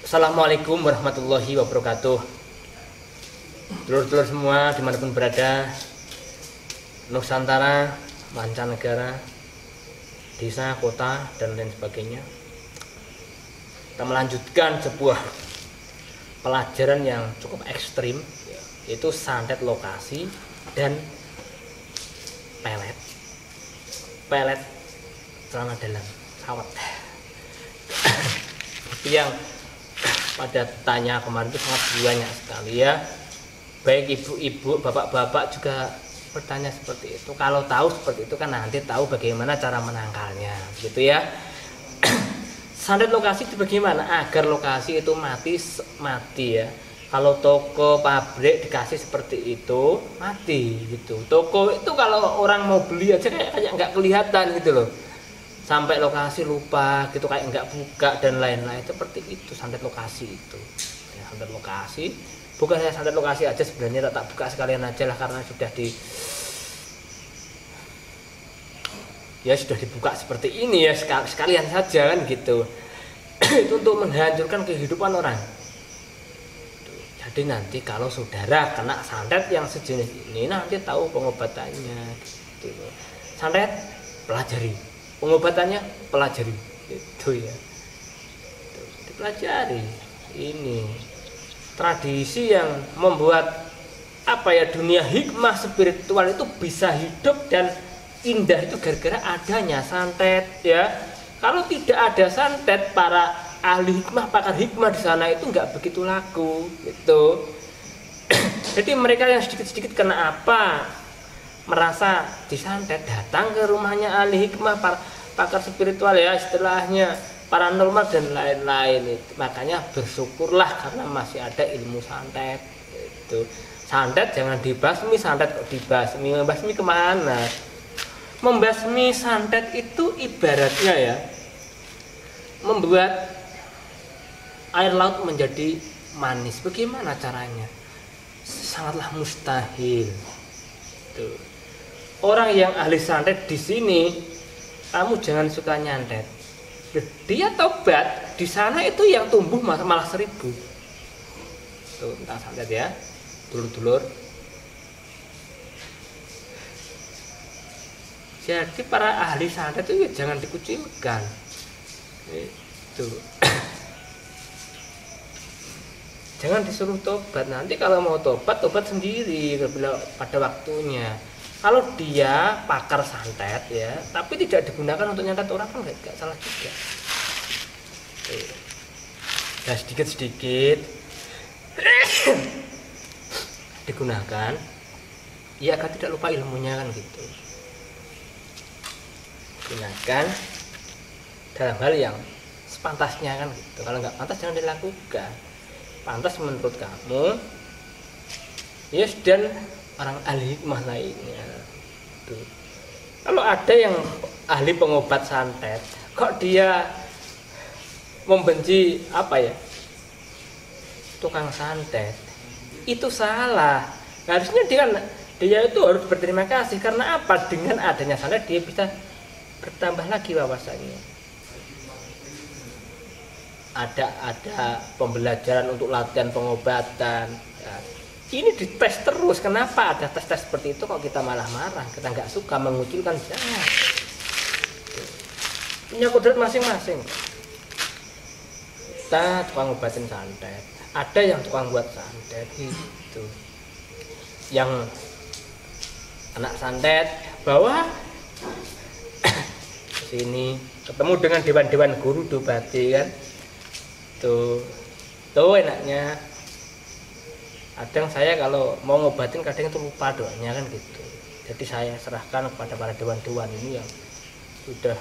Assalamualaikum warahmatullahi wabarakatuh. Dulur-dulur semua dimanapun berada, Nusantara, mancanegara, desa, kota, dan lain sebagainya. Kita melanjutkan sebuah pelajaran yang cukup ekstrim, yaitu santet lokasi dan pelet celana dalam sawat. Yang pada tanya kemarin itu sangat banyak sekali ya, baik ibu-ibu, bapak-bapak juga bertanya seperti itu. Kalau tahu seperti itu kan nanti tahu bagaimana cara menangkalnya, gitu ya. Santet lokasi itu bagaimana agar lokasi itu mati ya. Kalau toko, pabrik dikasih seperti itu mati gitu. Toko itu kalau orang mau beli aja kayak nggak kelihatan gitu loh. Sampai lokasi lupa gitu, kayak nggak buka dan lain-lain. Seperti itu santet lokasi itu ya. Santet lokasi bukan saya santet lokasi aja sebenarnya, tak buka sekalian aja lah, karena sudah sudah dibuka seperti ini ya, sekalian saja kan gitu. Itu untuk menghancurkan kehidupan orang. Jadi nanti kalau saudara kena santet yang sejenis ini, nanti tahu pengobatannya gitu. Santet pelajari, pengobatannya pelajari, itu ya, dipelajari. Ini tradisi yang membuat dunia hikmah spiritual itu bisa hidup dan indah itu gara-gara adanya santet ya. Kalau tidak ada santet, para ahli hikmah, pakar hikmah di sana itu nggak begitu laku gitu. Jadi mereka yang sedikit-sedikit kena apa, merasa disantet, datang ke rumahnya ahli hikmah, pakar spiritual ya istilahnya, paranormal dan lain-lain itu. Makanya bersyukurlah karena masih ada ilmu santet itu. Santet jangan dibasmi, santet kok dibasmi, membasmi kemana? Membasmi santet itu ibaratnya ya, membuat air laut menjadi manis. Bagaimana caranya? Sangatlah mustahil. Tuh. Orang yang ahli santet di sini, kamu jangan suka nyantet. Dia tobat, di sana itu yang tumbuh malah 1000. Tuh tentang santet ya, dulur-dulur. Jadi para ahli santet itu jangan dikucilkan. Itu. Jangan disuruh tobat. Nanti kalau mau tobat sendiri pada waktunya. Kalau dia pakar santet ya, tapi tidak digunakan untuk nyantet orang kan nggak salah juga. Ya sedikit-sedikit digunakan, ya agar tidak lupa ilmunya kan gitu. Gunakan dalam hal yang sepantasnya kan gitu. Kalau nggak pantas jangan dilakukan. Pantas menurut kamu, yes, dan orang ahli hikmah lainnya. Tuh. Kalau ada yang ahli pengobat santet, kok dia membenci tukang santet, itu salah. Harusnya dia itu harus berterima kasih, karena apa? Dengan adanya santet dia bisa bertambah lagi wawasannya. Ada pembelajaran untuk latihan pengobatan ya. Ini dites terus. Kenapa ada tes-tes seperti itu kok kita malah marah, kita nggak suka, mengucilkan? Jangan. Punya kodrat masing-masing. Kita tukang ngobatin santet, ada yang tukang buat santet itu, yang anak santet bawa sini ketemu dengan dewan-dewan guru dobati kan. Tuh enaknya. Kadang saya kalau mau ngobatin kadang itu lupa doanya kan gitu. Jadi saya serahkan kepada para dewan-dewan ini yang sudah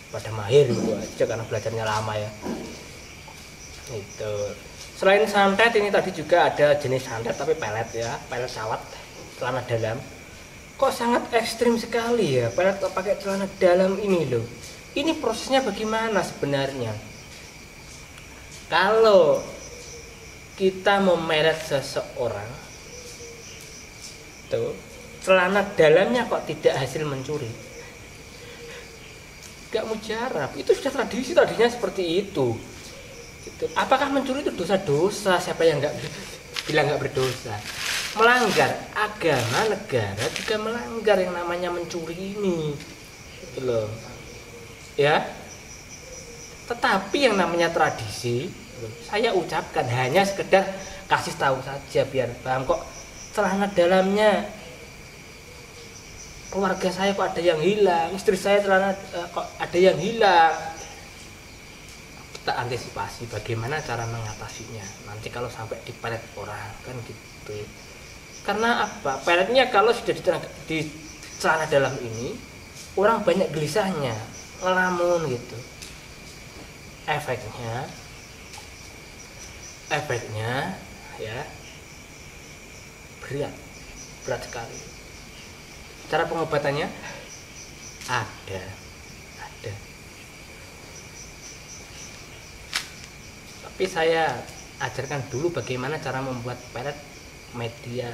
pada mahir gitu aja, karena belajarnya lama ya. Itu. Selain santet ini tadi juga ada jenis santet tapi pelet ya, pelet sawat celana dalam. Kok sangat ekstrim sekali ya pelet pakai celana dalam ini loh. Ini prosesnya bagaimana sebenarnya? Kalau kita memelet seseorang, tuh celana dalamnya kok tidak hasil mencuri, gak mujarab. Itu sudah tradisinya seperti itu. Gitu. Apakah mencuri itu dosa-dosa? Siapa yang nggak bilang nggak berdosa? Melanggar agama negara juga melanggar yang namanya mencuri ini, gitu loh. Ya. Tetapi yang namanya tradisi, saya ucapkan hanya sekedar kasih tahu saja biar paham kok celana dalamnya keluarga saya kok ada yang hilang, istri saya celana kok ada yang hilang. Kita antisipasi bagaimana cara mengatasinya nanti kalau sampai dipelet orang kan gitu. Karena apa? Peletnya kalau sudah di celana dalam ini orang banyak gelisahnya, ngelamun gitu. Efeknya ya berat sekali. Cara pengobatannya ada. Tapi saya ajarkan dulu bagaimana cara membuat pelet media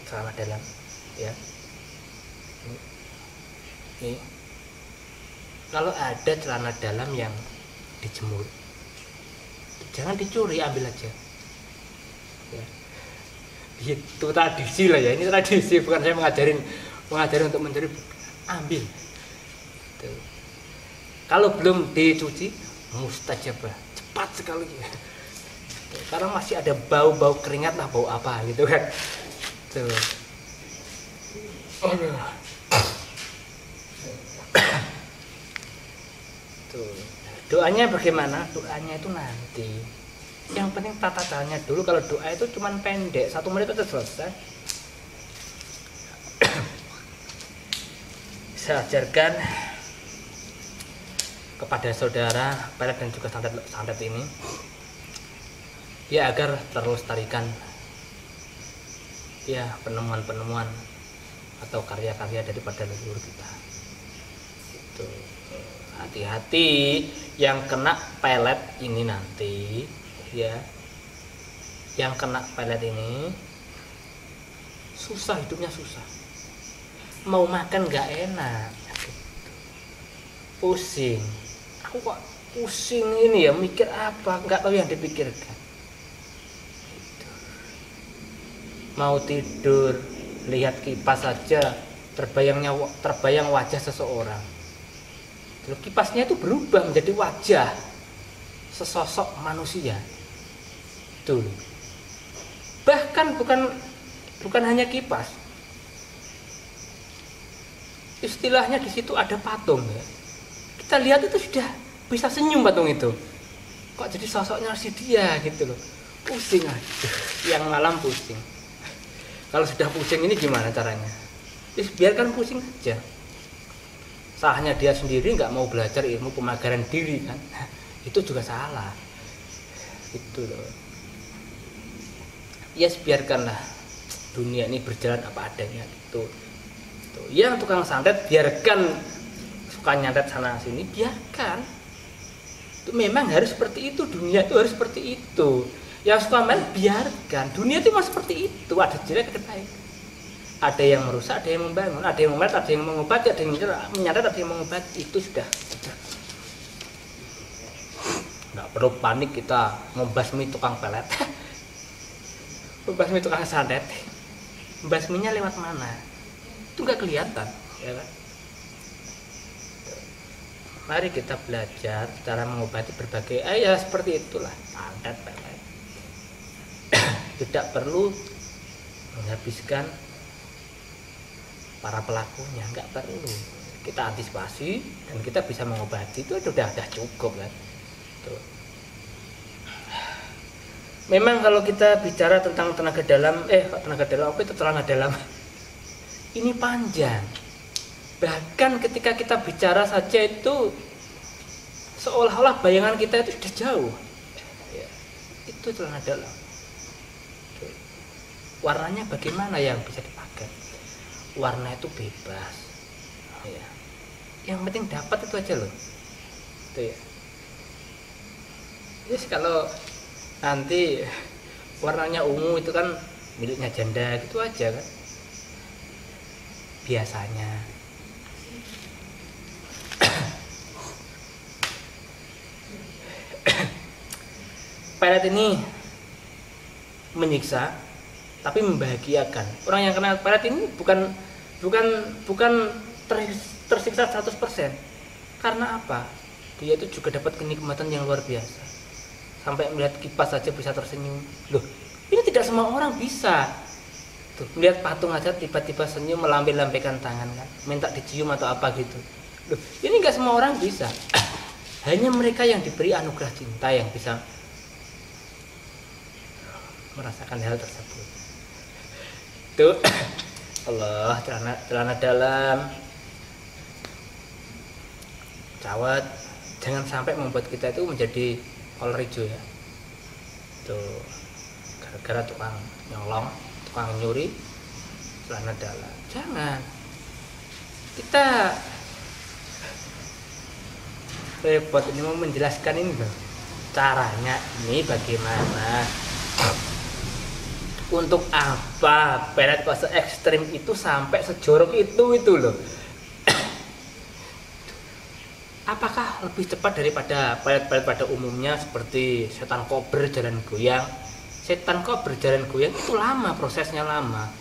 celana dalam, ya. Ini. Kalau ada celana dalam yang dijemur, jangan dicuri, ambil aja. Ya. Itu tradisi lah ya, ini tradisi, bukan saya mengajarin untuk mencuri, ambil. Tuh. Kalau belum dicuci, mustajabah, cepat sekali. Karena masih ada bau keringat lah, bau apa gitu kan. Tuh. Tuh. Doanya bagaimana? Doanya itu nanti. Yang penting tata caranya dulu. Kalau doa itu cuman pendek, 1 menit itu selesai. Saya ajarkan kepada saudara pelet dan juga santet ini, ya agar terlestarikan ya penemuan-penemuan atau karya-karya daripada leluhur kita. Itu hati-hati yang kena pelet ini nanti, ya, yang kena pelet ini susah, hidupnya susah, mau makan nggak enak, pusing. Aku kok pusing ini ya, mikir apa, nggak tahu yang dipikirkan. Mau tidur, lihat kipas saja terbayang wajah seseorang. Lalu kipasnya itu berubah menjadi wajah sesosok manusia. Tuh. Bahkan bukan hanya kipas. Istilahnya di situ ada patung ya. Kita lihat itu sudah bisa senyum patung itu. Kok jadi sosoknya si dia gitu loh. Pusing aja. Yang malam pusing. Kalau sudah pusing ini gimana caranya? Biarkan pusing saja. Salahnya dia sendiri nggak mau belajar ilmu pemagaran diri kan. Itu juga salah. Itu loh. Ya biarkanlah dunia ini berjalan apa adanya gitu. Yang tukang santet biarkan suka nyantet sana sini, biarkan. Itu memang harus seperti itu, dunia itu harus seperti itu. Yang suka main biarkan, dunia itu memang seperti itu, ada jelek ada baik. Ada yang merusak, ada yang membangun, ada yang memelet, ada yang mengobati, ada yang menyantet, ada yang mengobati. Itu sudah. Nggak perlu panik kita membasmi tukang pelet. Membasmi tukang santet. Membasminya lewat mana? Itu nggak kelihatan, ya kan? Mari kita belajar cara mengobati berbagai ya seperti itulah santet pelet. Tidak perlu menghabiskan para pelakunya, nggak perlu. Kita antisipasi dan kita bisa mengobati, itu sudah cukup kan. Tuh. Memang kalau kita bicara tentang tenaga dalam apa itu tenaga dalam? Ini panjang. Bahkan ketika kita bicara saja itu seolah-olah bayangan kita itu sudah jauh. Ya, itu celana dalam. Warnanya bagaimana yang bisa dipakai? Warna itu bebas. Ya. Yang penting dapat itu aja loh. Itu ya. Yes, kalau nanti warnanya ungu itu kan miliknya janda gitu aja kan. Biasanya. pelet ini menyiksa tapi membahagiakan. Orang yang kena pelet ini bukan tersiksa 100%. Karena apa? Dia itu juga dapat kenikmatan yang luar biasa. Sampai melihat kipas saja bisa tersenyum. Loh, ini tidak semua orang bisa. Tuh, melihat patung aja tiba-tiba senyum, melambai-lambaikan tangan kan, minta dicium atau apa gitu. Loh, ini nggak semua orang bisa. Hanya mereka yang diberi anugerah cinta yang bisa merasakan hal tersebut. Tuh, Allah, celana dalam, cawat, jangan sampai membuat kita itu menjadi kolor hijau ya. Tuh, gara-gara tukang nyolong, tukang nyuri celana dalam. Jangan. Kita repot ini mau menjelaskan ini loh. Caranya ini bagaimana? Untuk apa pelet kok se-ekstrim itu sampai sejorok itu loh. Apakah lebih cepat daripada pelet-pelet pada umumnya seperti setan kober jalan goyang? Setan kober jalan goyang itu lama, prosesnya lama.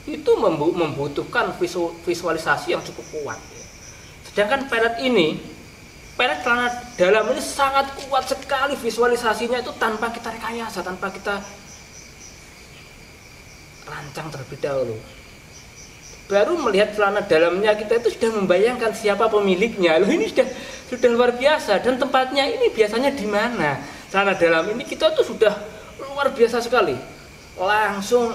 Itu membutuhkan visualisasi yang cukup kuat. Sedangkan pelet celana dalam ini sangat kuat sekali visualisasinya, itu tanpa kita rekayasa, tanpa kita rancang terlebih dahulu. Baru melihat celana dalamnya kita itu sudah membayangkan siapa pemiliknya. Loh, ini sudah luar biasa. Dan tempatnya ini biasanya di mana? Celana dalam ini kita tuh sudah luar biasa sekali. Langsung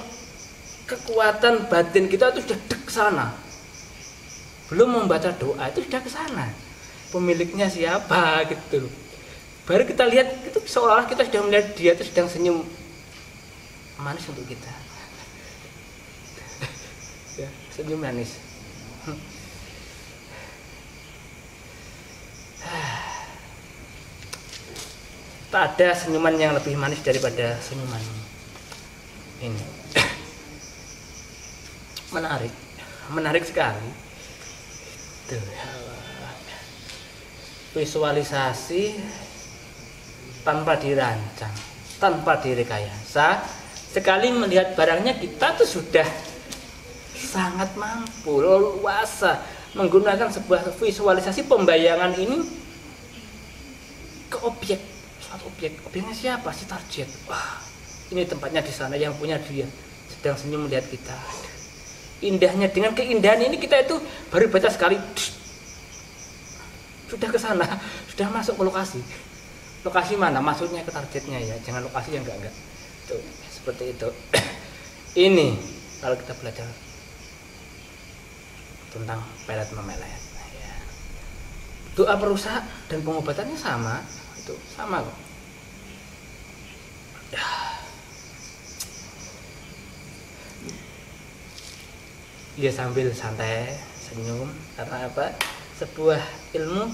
kekuatan batin kita itu sudah dek sana. Belum membaca doa itu sudah ke sana. Pemiliknya siapa gitu. Baru kita lihat itu seolah-olah kita sudah melihat dia itu sedang senyum manis untuk kita. Ya, senyum manis. Tak ada senyuman yang lebih manis daripada senyuman ini. Menarik sekali. Tuh, visualisasi tanpa dirancang, tanpa direkayasa. Sekali melihat barangnya kita tuh sudah sangat mampu, leluasa menggunakan sebuah visualisasi pembayangan ini ke suatu objek. Objeknya siapa? Si target. Wah, ini tempatnya di sana, yang punya dia sedang senyum melihat kita. Indahnya, dengan keindahan ini kita itu baru baca sekali sudah ke sana, sudah masuk ke lokasi. Lokasi mana? Maksudnya ke targetnya ya, jangan lokasi yang enggak. Tuh, seperti itu. Ini kalau kita belajar tentang pelet memelet ya. Doa perusak dan pengobatannya sama, itu sama kok ya. Ya sambil santai senyum, karena apa? Sebuah ilmu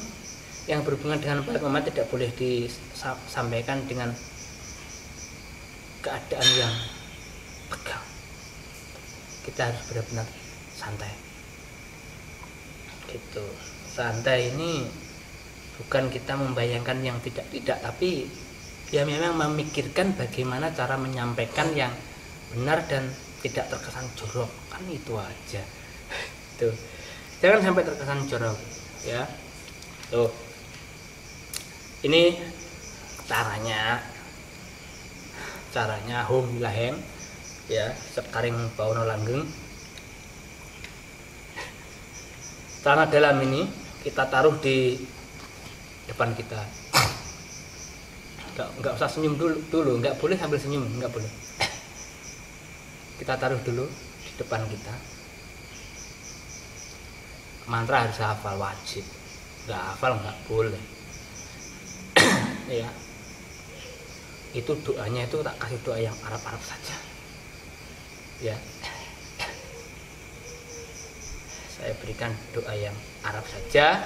yang berhubungan dengan pelet memelet tidak boleh disampaikan dengan keadaan yang tegang. Kita harus benar-benar santai gitu. Santai ini bukan kita membayangkan yang tidak, tapi ya memang memikirkan bagaimana cara menyampaikan yang benar dan tidak terkesan jorok, kan itu aja. Tuh, jangan sampai terkesan jorok ya. Tuh, ini caranya home laheng ya, sekaring bauno langgeng. Celana dalam ini kita taruh di depan kita. Enggak usah senyum dulu, enggak boleh sambil senyum, enggak boleh. Kita taruh dulu di depan kita. Mantra harus hafal, wajib. Enggak hafal enggak boleh. Ya. Itu doanya itu tak kasih doa yang Arab-Arab saja. Ya. Saya berikan doa yang Arab saja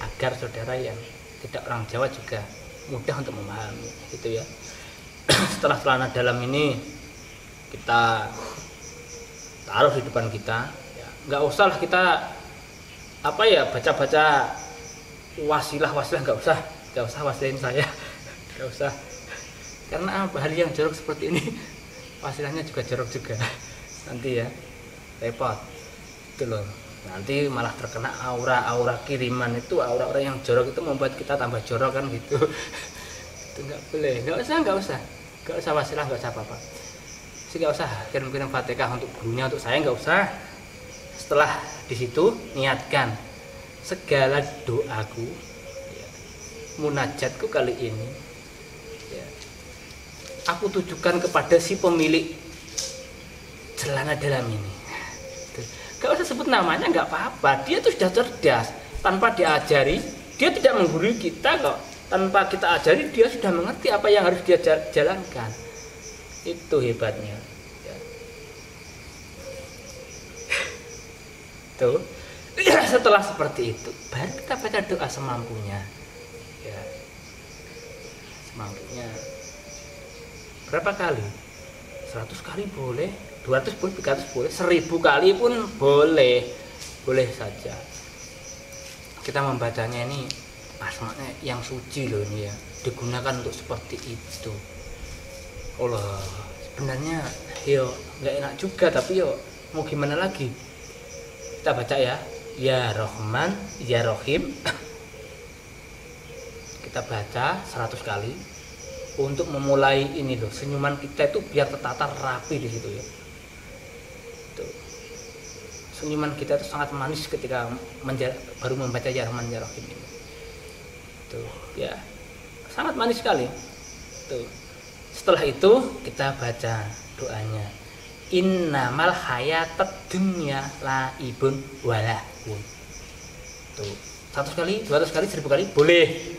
agar saudara yang tidak orang Jawa juga mudah untuk memahami, gitu ya. Setelah celana dalam ini kita taruh di depan kita, ya, nggak usah lah kita baca-baca wasilah, nggak usah wasilahin saya. Nggak usah. Karena apa? Hal yang jorok seperti ini wasilahnya juga jorok juga. Nanti ya repot. Itu loh. Nanti malah terkena aura-aura kiriman itu, aura-aura yang jorok itu membuat kita tambah jorok kan gitu. Itu nggak boleh. Nggak usah wasilah, nggak usah apa-apa. Sih nggak usah kirim-kirim Fatihah untuk gurunya, untuk saya nggak usah. Setelah di situ niatkan segala doaku, ya, munajatku kali ini, ya, aku tujukan kepada si pemilik celana dalam ini. Gak usah sebut namanya, nggak apa-apa. Dia tuh sudah cerdas, tanpa diajari, dia tidak menggurui kita kok. Tanpa kita ajari, dia sudah mengerti apa yang harus dia jalankan. Itu hebatnya. Ya. Tuh. Setelah seperti itu, baru kita baca doa semampunya. Ya. Semampunya. Berapa kali? 100 kali boleh, 200 boleh, 300 boleh, 1000 kali pun boleh. Boleh saja. Kita membacanya ini asmanya yang suci loh ini ya. Digunakan untuk seperti itu. Allah, sebenarnya yo nggak enak juga, tapi yo mau gimana lagi? Kita baca ya. Ya Rahman, Ya Rahim. Kita baca 100 kali untuk memulai ini loh, senyuman kita itu biar tertata rapi di situ ya. Tuh. Senyuman kita itu sangat manis ketika baru membaca Ya Rahman, Ya Rahim ini. Tuh, ya. Sangat manis sekali. Tuh. Setelah itu kita baca doanya. Innamal hayatad dunya laibun walahun. Tuh, 100 kali, 200 kali, 1000 kali boleh.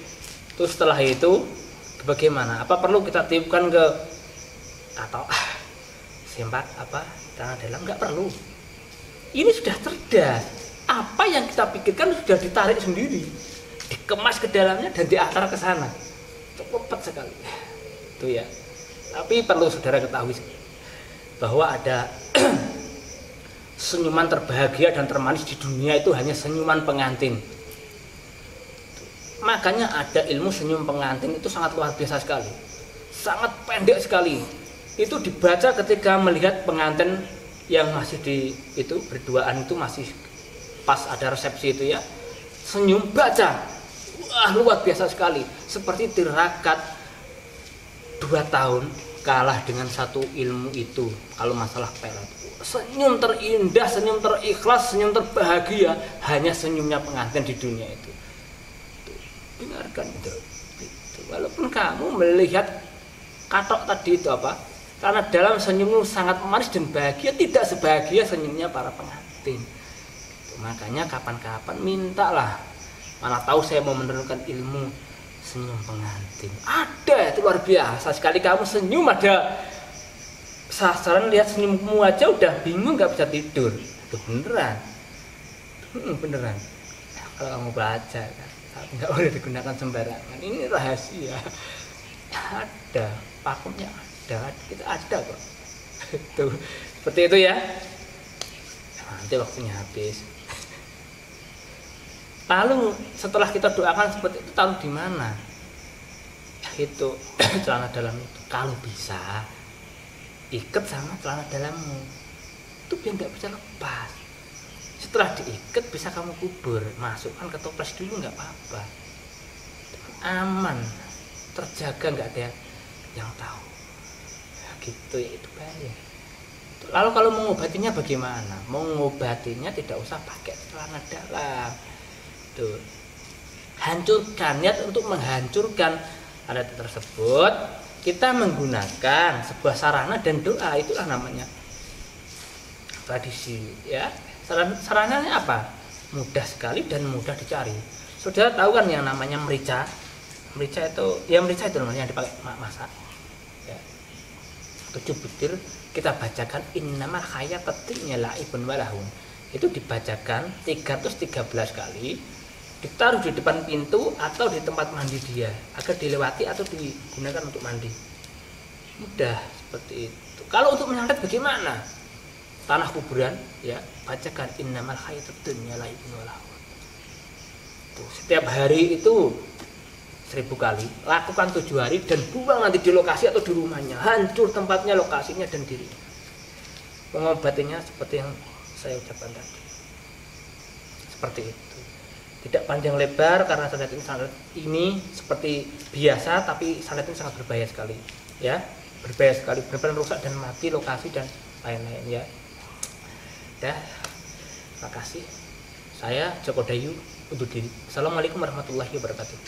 Terus setelah itu bagaimana? Apa perlu kita tiupkan ke atau sempat apa tanah dalam? Nggak perlu. Ini sudah cerdas. Apa yang kita pikirkan sudah ditarik sendiri, dikemas ke dalamnya dan diantar ke sana. Cepat sekali. Itu ya. Tapi perlu saudara ketahui bahwa ada senyuman terbahagia dan termanis di dunia itu hanya senyuman pengantin. Makanya ada ilmu senyum pengantin itu sangat luar biasa sekali, sangat pendek sekali. Itu dibaca ketika melihat pengantin yang masih di itu berduaan itu masih pas ada resepsi itu ya, senyum baca, wah luar biasa sekali. Seperti tirakat 2 tahun kalah dengan satu ilmu itu. Kalau masalah pelet, senyum terindah, senyum terikhlas, senyum terbahagia hanya senyumnya pengantin di dunia itu. Dengarkan itu. Walaupun kamu melihat katok tadi itu apa, karena dalam senyummu sangat manis dan bahagia, tidak sebahagia senyumnya para pengantin. Makanya kapan-kapan mintalah. Mana tahu saya mau menurunkan ilmu senyum pengantin. Ada, itu luar biasa. Sekali kamu senyum ada sasaran, lihat senyummu aja udah bingung, nggak bisa tidur. Itu beneran. Beneran. Nah, kalau kamu baca kan, nggak boleh digunakan sembarangan. Ini rahasia. Ada, pakumnya ada, kita ada kok. Itu seperti itu ya. Nanti waktunya habis. Lalu setelah kita doakan seperti itu, taruh di mana? Itu celana dalam itu. Kalau bisa ikat sama celana dalammu. Itu biar nggak bisa lepas. Setelah diikat bisa kamu kubur, masukkan ke toples dulu nggak apa-apa. Aman, terjaga, nggak ada yang tahu. Gitu ya, itu bahaya. Lalu kalau mengobatinya bagaimana? Mengobatinya tidak usah pakai celana dalam. Tuh. Hancurkan, niat untuk menghancurkan adat tersebut, kita menggunakan sebuah sarana dan doa, itulah namanya tradisi ya. Sarananya apa? Mudah sekali dan mudah dicari. Saudara tahu kan yang namanya merica? Merica itu, ya merica itu namanya yang dipakai masak. Ya. 7 butir kita bacakan innamal hayatad dunya laibun walahun. Itu dibacakan 313 kali. Ditaruh di depan pintu atau di tempat mandi dia agar dilewati atau digunakan untuk mandi. Mudah seperti itu. Kalau untuk menyantet bagaimana? Tanah kuburan ya, bacakan innamal hayatud dunya laibun walahun. Setiap hari itu 1000 kali, lakukan 7 hari dan buang nanti di lokasi atau di rumahnya, hancur tempatnya, lokasinya dan dirinya. Pengobatinya seperti yang saya ucapkan tadi, seperti itu. Tidak panjang lebar karena santet ini seperti biasa, tapi santet ini sangat berbahaya sekali, ya, berbahaya sekali, benar-benar rusak dan mati lokasi dan lain-lain, ya. Dah, makasih. Saya Joko Dayu undur diri. Assalamualaikum warahmatullahi wabarakatuh.